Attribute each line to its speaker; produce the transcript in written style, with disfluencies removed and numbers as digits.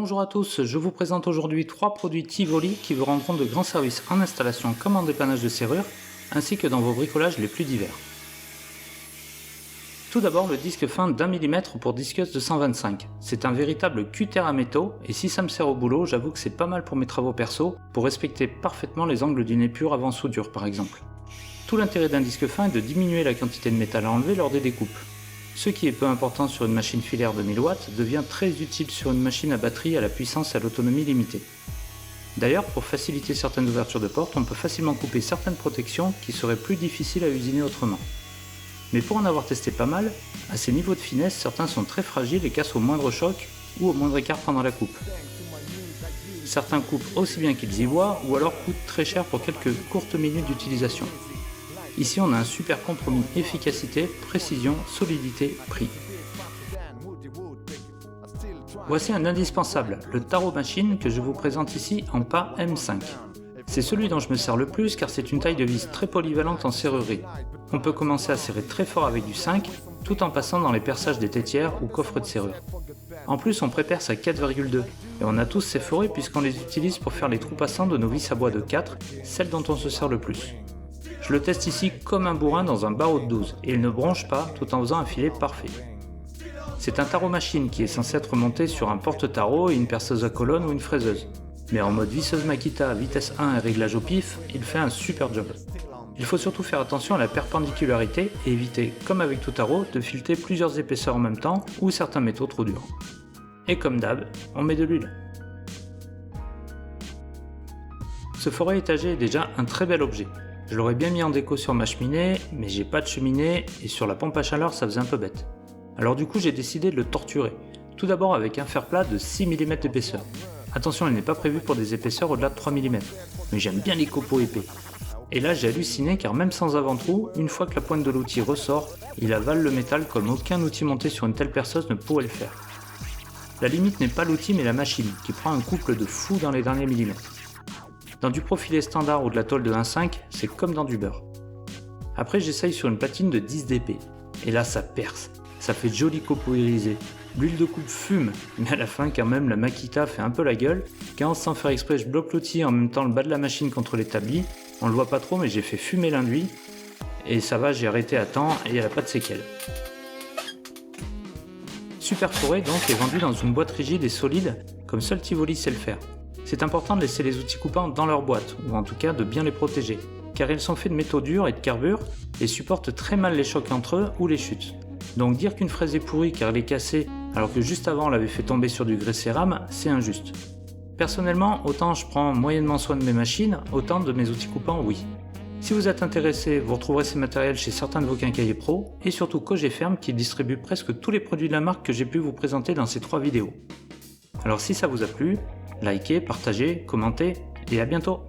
Speaker 1: Bonjour à tous, je vous présente aujourd'hui 3 produits Tivoli qui vous rendront de grands services en installation comme en dépannage de serrures, ainsi que dans vos bricolages les plus divers. Tout d'abord le disque fin d'1 mm pour disqueuse de 125. C'est un véritable cutter à métaux et si ça me sert au boulot, j'avoue que c'est pas mal pour mes travaux perso, pour respecter parfaitement les angles d'une épure avant soudure par exemple. Tout l'intérêt d'un disque fin est de diminuer la quantité de métal à enlever lors des découpes. Ce qui est peu important sur une machine filaire de 1000 watts devient très utile sur une machine à batterie à la puissance et à l'autonomie limitée. D'ailleurs, pour faciliter certaines ouvertures de portes, on peut facilement couper certaines protections qui seraient plus difficiles à usiner autrement. Mais pour en avoir testé pas mal, à ces niveaux de finesse, certains sont très fragiles et cassent au moindre choc ou au moindre écart pendant la coupe. Certains coupent aussi bien qu'ils y voient ou alors coûtent très cher pour quelques courtes minutes d'utilisation. Ici on a un super compromis efficacité, précision, solidité, prix. Voici un indispensable, le Taro Machine que je vous présente ici en pas M5. C'est celui dont je me sers le plus car c'est une taille de vis très polyvalente en serrurerie. On peut commencer à serrer très fort avec du 5 tout en passant dans les perçages des tétières ou coffres de serrure. En plus on préperce à 4,2 et on a tous ces forêts puisqu'on les utilise pour faire les trous passants de nos vis à bois de 4, celles dont on se sert le plus. Je le teste ici comme un bourrin dans un barreau de 12 et il ne bronche pas tout en faisant un filet parfait. C'est un Taro Machine qui est censé être monté sur un porte-tarot et une perceuse à colonne ou une fraiseuse. Mais en mode visseuse Makita vitesse 1 et réglage au pif, il fait un super job. Il faut surtout faire attention à la perpendicularirité et éviter, comme avec tout tarot, de fileter plusieurs épaisseurs en même temps ou certains métaux trop durs. Et comme d'hab, on met de l'huile. Ce forêt étagé est déjà un très bel objet. Je l'aurais bien mis en déco sur ma cheminée, mais j'ai pas de cheminée et sur la pompe à chaleur ça faisait un peu bête. Alors du coup j'ai décidé de le torturer. Tout d'abord avec un fer plat de 6 mm d'épaisseur. Attention, il n'est pas prévu pour des épaisseurs au-delà de 3 mm, mais j'aime bien les copeaux épais. Et là j'ai halluciné car même sans avant-trou, une fois que la pointe de l'outil ressort, il avale le métal comme aucun outil monté sur une telle perceuse ne pourrait le faire. La limite n'est pas l'outil mais la machine, qui prend un couple de fou dans les derniers millimètres. Dans du profilé standard ou de la tôle de 1,5, c'est comme dans du beurre. Après j'essaye sur une platine de 10 dp, et là ça perce, ça fait de jolis copeaux irisés. L'huile de coupe fume, mais à la fin quand même la Makita fait un peu la gueule, quand sans faire exprès je bloque l'outil en même temps le bas de la machine contre l'établi, on le voit pas trop mais j'ai fait fumer l'induit, et ça va, j'ai arrêté à temps et elle a pas de séquelles. Super Forêt donc est vendu dans une boîte rigide et solide, comme seul Tivoli sait le faire. C'est important de laisser les outils coupants dans leur boîte, ou en tout cas de bien les protéger, car ils sont faits de métaux durs et de carbure, et supportent très mal les chocs entre eux ou les chutes. Donc dire qu'une fraise est pourrie car elle est cassée, alors que juste avant on l'avait fait tomber sur du grès cérame, c'est injuste. Personnellement, autant je prends moyennement soin de mes machines, autant de mes outils coupants oui. Si vous êtes intéressé, vous retrouverez ces matériels chez certains de vos quincailliers pro, et surtout Cogé Ferme qui distribue presque tous les produits de la marque que j'ai pu vous présenter dans ces 3 vidéos. Alors si ça vous a plu, likez, partagez, commentez et à bientôt!